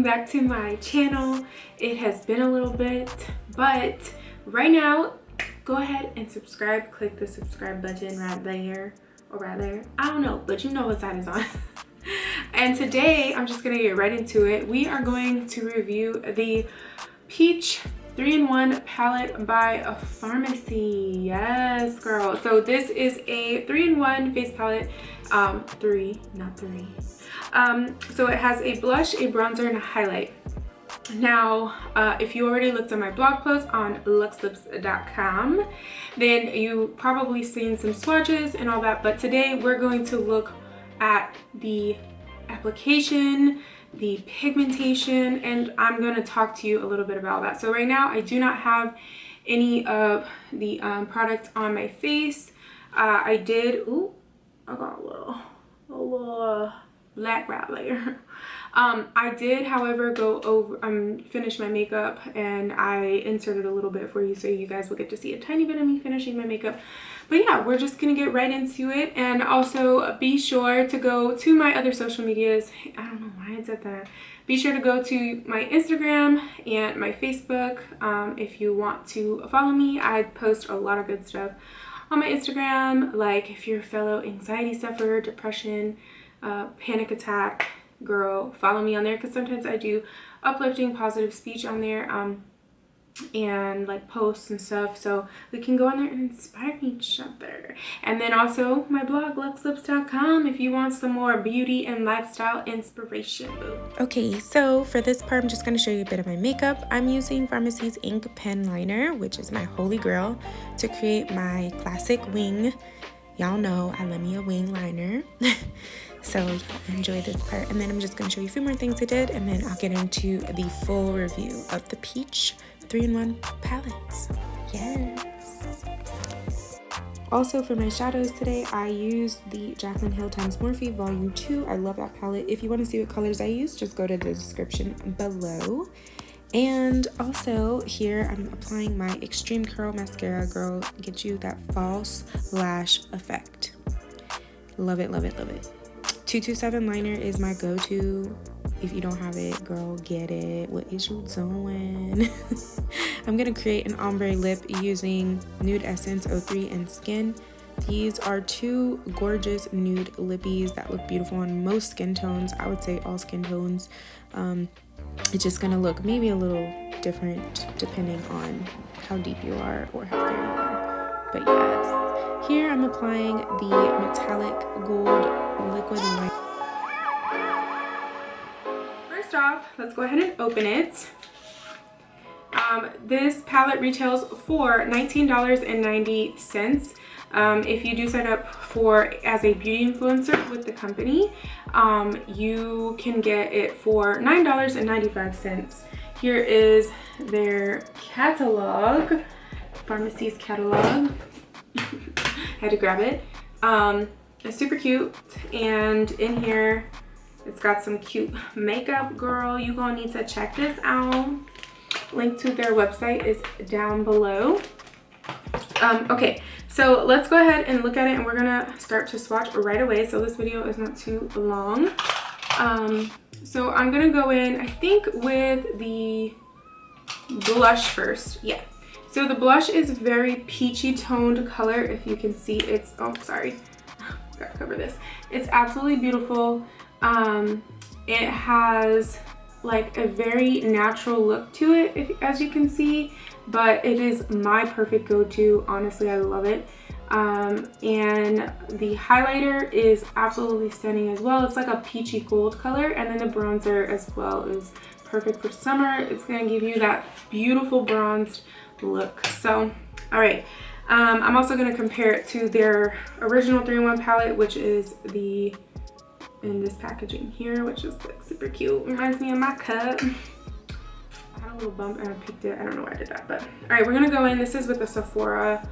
welcome back to my channel. It has been a little bit, but right now go ahead and subscribe. Click the subscribe button right there, or right there, I don't know, but you know what side is on. And today I'm just gonna get right into it. We are going to review the Peach 3-in-1 palette by Farmasi. Yes, girl. So this is a 3-in-1 face palette. So it has a blush, a bronzer, and a highlight. Now, if you already looked at my blog post on luxlips.com, then you probably seen some swatches and all that, but today we're going to look at the application, the pigmentation, and I'm going to talk to you a little bit about that. So right now I do not have any of the products on my face. I did, I got a little black right there. I did, however, go over, finish my makeup, and I inserted a little bit for you so you guys will get to see a tiny bit of me finishing my makeup. But yeah, we're just gonna get right into it. And also be sure to go to my other social medias. I don't know why I said that. Be sure to go to my Instagram and my Facebook if you want to follow me. I post a lot of good stuff on my Instagram, like if you're a fellow anxiety sufferer, depression, panic attack girl, follow me on there, because sometimes I do uplifting positive speech on there, and like posts and stuff, so we can go on there and inspire each other. And then also my blog luxlips.com if you want some more beauty and lifestyle inspiration. Okay, so for this part I'm just going to show you a bit of my makeup. I'm using Farmasi's ink pen liner, which is my holy grail, to create my classic wing. Y'all know I love me a wing liner. So enjoy this part, and then I'm just going to show you a few more things I did, and then I'll get into the full review of the Peach 3-in-1 palettes. Yes. Also for my shadows today, I used the Jaclyn Hill x Morphe Volume 2. I love that palette. If you want to see what colors I use, just go to the description below. And also here I'm applying my Extreme Curl Mascara. Girl, get you that false lash effect. Love it, love it, love it. 227 liner is my go-to. If you don't have it, girl, get it. What is you doing? I'm gonna create an ombre lip using Nude Essence 03 and Skin. These are two gorgeous nude lippies that look beautiful on most skin tones. I would say all skin tones. It's just gonna look maybe a little different depending on how deep you are or how fair you are. But yes, here I'm applying the metallic gold liquid liner. First off, let's go ahead and open it. This palette retails for $19.90. If you do sign up as a beauty influencer with the company, you can get it for $9.95. Here is their catalog, Farmasi's catalog. Had to grab it. It's super cute, and in here it's got some cute makeup. Girl, you gonna need to check this out. Link to their website is down below. Okay, so let's go ahead and look at it, and we're gonna start to swatch right away, so this video is not too long. So I'm gonna go in, I think, with the blush first. Yeah, so the blush is very peachy toned color. If you can see, it's, oh sorry, gotta cover this. It's absolutely beautiful. It has like a very natural look to it, as you can see, but it is my perfect go-to. Honestly, I love it. And the highlighter is absolutely stunning as well. It's like a peachy gold color, and then the bronzer as well is perfect for summer. It's gonna give you that beautiful bronzed look. So all right, I'm also going to compare it to their original 3-in-1 palette, which is in this packaging here, which is like super cute. Reminds me of my cup. I had a little bump and I picked it. I don't know why I did that, but all right, we're going to go in. This is with the Sephora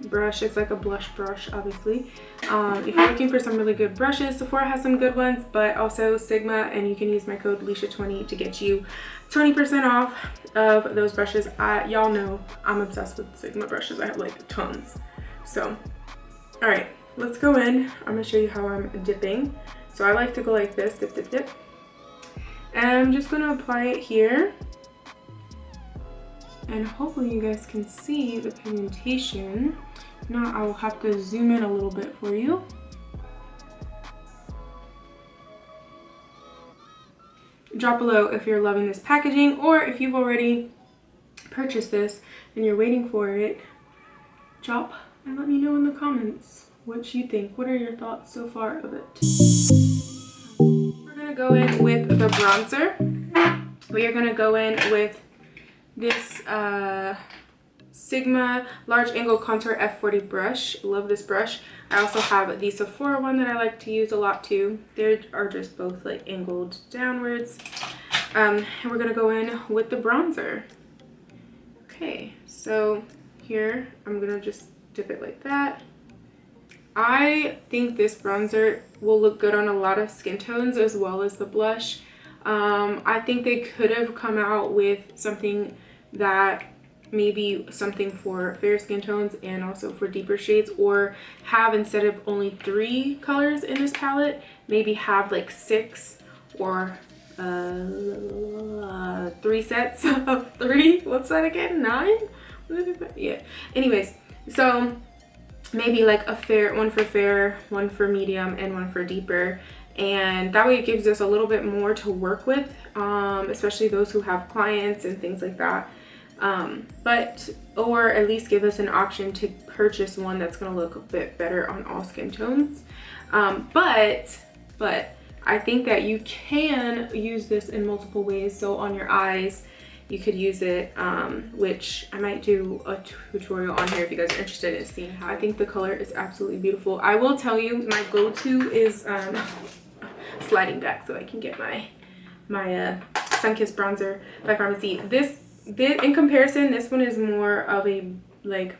brush. It's like a blush brush, obviously. If you're looking for some really good brushes, Sephora has some good ones, but also Sigma, and you can use my code Lisha20 to get you 20% off of those brushes. Y'all know I'm obsessed with Sigma brushes. I have like tons. So all right, let's go in. I'm gonna show you how I'm dipping. So I like to go like this, dip, dip, dip. And I'm just going to apply it here. And hopefully you guys can see the pigmentation. Now I will have to zoom in a little bit for you. Drop below if you're loving this packaging, or if you've already purchased this and you're waiting for it. Drop and let me know in the comments what you think. What are your thoughts so far of it? We're gonna go in with the bronzer. We are gonna go in with this Sigma large angle contour F40 brush. Love this brush. I also have the Sephora one that I like to use a lot too. They are just both like angled downwards. And we're gonna go in with the bronzer. Okay, so here I'm gonna just dip it like that. I think this bronzer will look good on a lot of skin tones as well as the blush. I think they could have come out with something that maybe something for fair skin tones and also for deeper shades, or have, instead of only 3 colors in this palette, maybe have like 6 or 3 sets of 3. What's that again? 9? Yeah. Anyways, so maybe like a fair one for fair, one for medium, and one for deeper. And that way it gives us a little bit more to work with, especially those who have clients and things like that. Or at least give us an option to purchase one that's going to look a bit better on all skin tones. But I think that you can use this in multiple ways. So on your eyes, you could use it, which I might do a tutorial on here if you guys are interested in seeing how. I think the color is absolutely beautiful. I will tell you, my go-to is sliding back so I can get my Sun-Kissed bronzer by Farmasi. This in comparison, this one is more of a like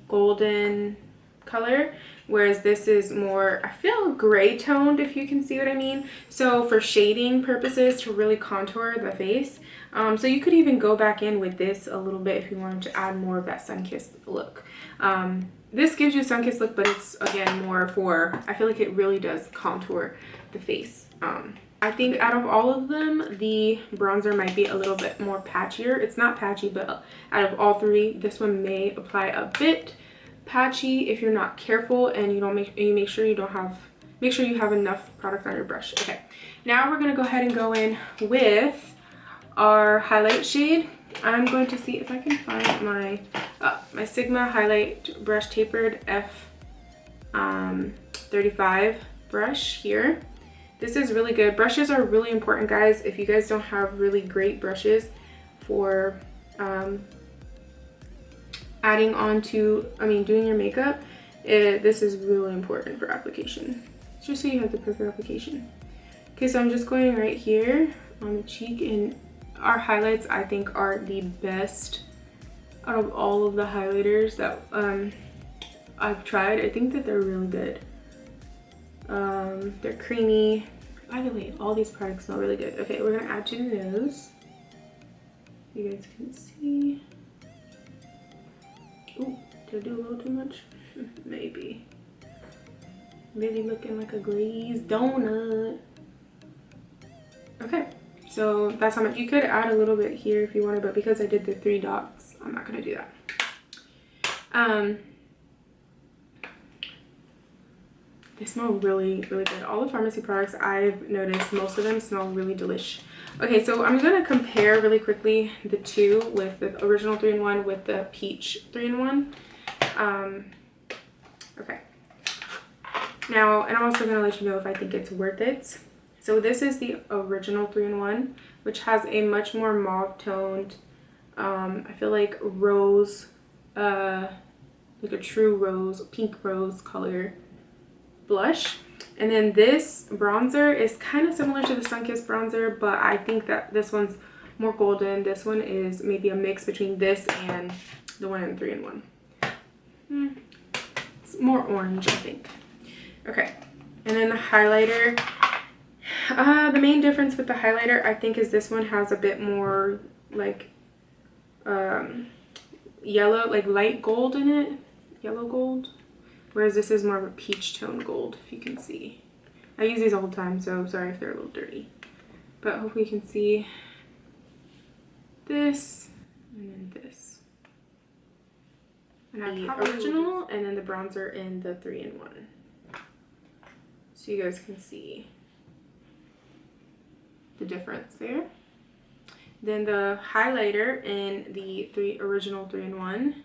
golden color, whereas this is more, I feel, gray toned, if you can see what I mean. So for shading purposes, to really contour the face. So you could even go back in with this a little bit if you wanted to add more of that sun-kissed look. This gives you a sun-kissed look, but it's again more for, I feel like it really does contour the face. I think out of all of them, the bronzer might be a little bit more patchier. It's not patchy, but out of all 3, this one may apply a bit patchy if you're not careful and you don't make sure you have enough product on your brush. Okay, now we're gonna go ahead and go in with our highlight shade. I'm going to see if I can find my Sigma highlight brush tapered F35 brush here. This is really good. Brushes are really important, guys. If you guys don't have really great brushes for adding on to, doing your makeup, this is really important for application. Just so you have the perfect application. Okay, so I'm just going right here on the cheek, and our highlights, I think, are the best out of all of the highlighters that I've tried. I think that they're really good. They're creamy. By the way, all these products smell really good. Okay, we're gonna add to the nose. You guys can see. Ooh, did I do a little too much? Maybe. Really looking like a glazed donut. Okay, so that's how much. You could add a little bit here if you wanted, but because I did the 3 dots, I'm not gonna do that. They smell really, really good. All the Farmasi products, I've noticed, most of them smell really delish. Okay, so I'm gonna compare really quickly the 2 with the original 3-in-1 with the peach 3-in-1. Okay. Now, and I'm also gonna let you know if I think it's worth it. So this is the original 3-in-1, which has a much more mauve toned, I feel like rose, like a true rose, pink rose color blush. And then this bronzer is kind of similar to the Sun-Kissed bronzer, but I think that this one's more golden. This one is maybe a mix between this and the one in 3-in-1. It's more orange, I think. Okay, and then the highlighter. The main difference with the highlighter, I think, is this one has a bit more like yellow, like light gold in it, yellow gold. Whereas this is more of a peach tone gold, if you can see. I use these all the time, so sorry if they're a little dirty. but hopefully you can see this and then this. And I have the original and then the bronzer in the 3-in-1. So you guys can see the difference there. Then the highlighter in the original 3-in-1.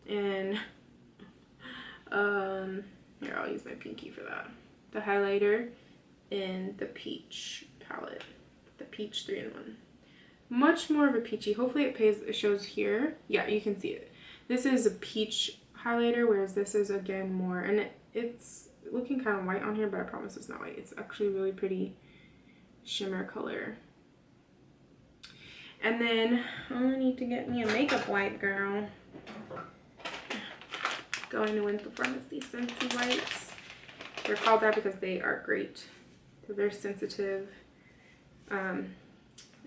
And here, I'll use my pinky for that. The highlighter in the peach palette, the peach 3-in-1. Much more of a peachy. Hopefully it shows here. Yeah, you can see it. This is a peach highlighter, whereas this is again more, and it's looking kind of white on here, but I promise it's not white. It's actually really pretty shimmer color. And then I need to get me a makeup wipe, girl. Going to win the Farmasi Scentsy wipes. They're called that because they are great. They're very sensitive, and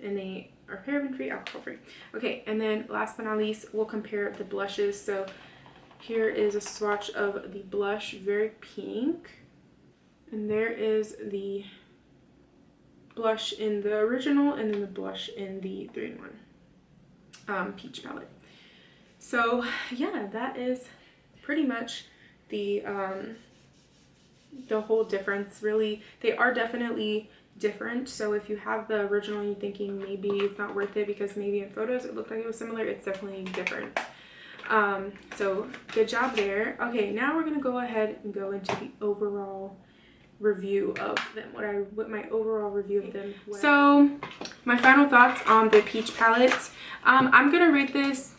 they are paraben free, alcohol free. Okay, and then last but not least, we'll compare the blushes. So here is a swatch of the blush, very pink, and there is the blush in the original, and then the blush in the 3-in-1 peach palette. So yeah, that is pretty much the whole difference. Really, they are definitely different. So if you have the original and you're thinking maybe it's not worth it because maybe in photos it looked like it was similar, it's definitely different. So good job there. Okay, now we're gonna go ahead and go into the overall review of them, what my overall review of them was. So my final thoughts on the peach palettes. I'm gonna rate this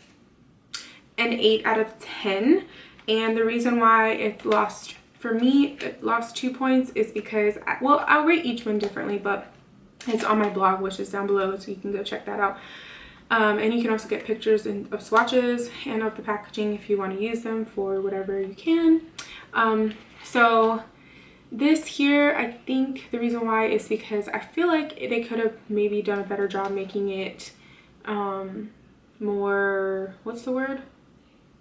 an 8 out of 10, and the reason why it lost, for me, it lost 2 points is because, well, I'll rate each one differently, but it's on my blog, which is down below, so you can go check that out. And you can also get pictures of swatches and of the packaging if you want to use them for whatever you can. So this here, I think the reason why is because I feel like they could have maybe done a better job making it more, what's the word,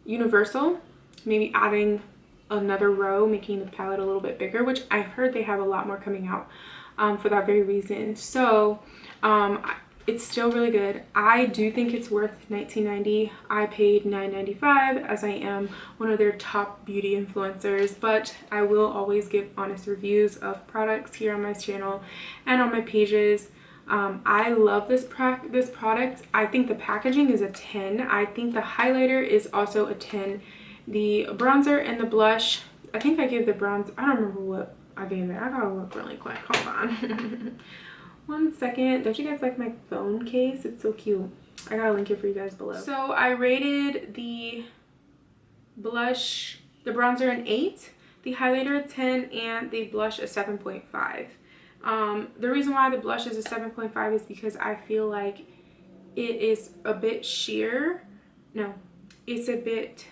universal. Maybe adding another row, making the palette a little bit bigger, which I've heard they have a lot more coming out for that very reason. So it's still really good. I do think it's worth $19.90. I paid $9.95 as I am one of their top beauty influencers, but I will always give honest reviews of products here on my channel and on my pages. I love this product. I think the packaging is a 10. I think the highlighter is also a 10. The bronzer and the blush, I think I gave the bronze, I don't remember what I gave it. I gotta look really quick. Hold on. 1 second. Don't you guys like my phone case? It's so cute. I gotta link it for you guys below. So I rated the blush, the bronzer an 8, the highlighter a 10, and the blush a 7.5. The reason why the blush is a 7.5 is because I feel like it is a bit sheer. No, it's a bit,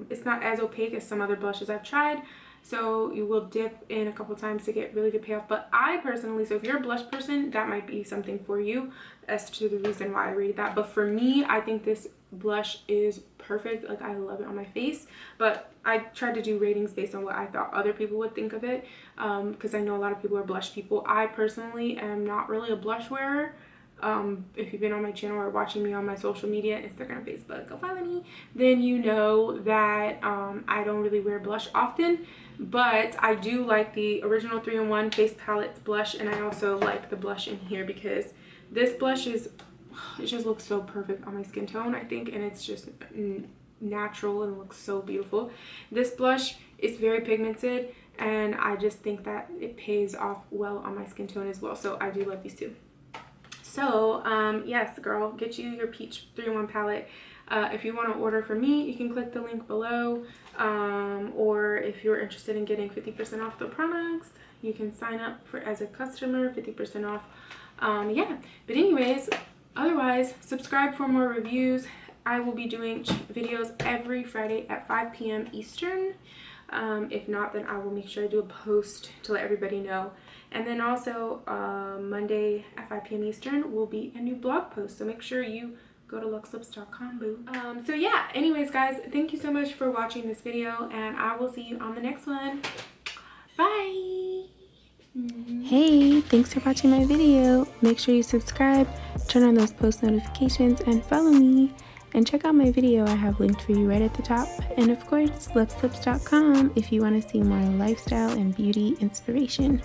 it's not as opaque as some other blushes I've tried. So you will dip in a couple times to get really good payoff. But I personally, so if you're a blush person, that might be something for you as to the reason why I rated that. But for me, I think this blush is perfect. Like, I love it on my face. But I tried to do ratings based on what I thought other people would think of it, because I know a lot of people are blush people. I personally am not really a blush wearer. If you've been on my channel or watching me on my social media, Instagram, Facebook, go follow me, then you know that I don't really wear blush often. But I do like the original 3-in-1 face palette blush, and I also like the blush in here because this blush is, it just looks so perfect on my skin tone, I think, and it's just natural and looks so beautiful. This blush is very pigmented, and I just think that it pays off well on my skin tone as well. So I do love these two. So yes, girl, get you your peach 3-in-1 palette. If you want to order from me, you can click the link below, or if you're interested in getting 50% off the products, you can sign up as a customer, 50% off. Yeah, but anyways, otherwise, subscribe for more reviews. I will be doing videos every Friday at 5 p.m. Eastern. If not, then I will make sure I do a post to let everybody know. And then also Monday at 5 p.m. Eastern will be a new blog post, so make sure you go to luxlips.com, boo. So yeah, anyways guys, thank you so much for watching this video, and I will see you on the next one. Bye. Hey, thanks for watching my video. Make sure you subscribe, turn on those post notifications, and follow me. And check out my video I have linked for you right at the top. And of course, luxlips.com if you want to see more lifestyle and beauty inspiration.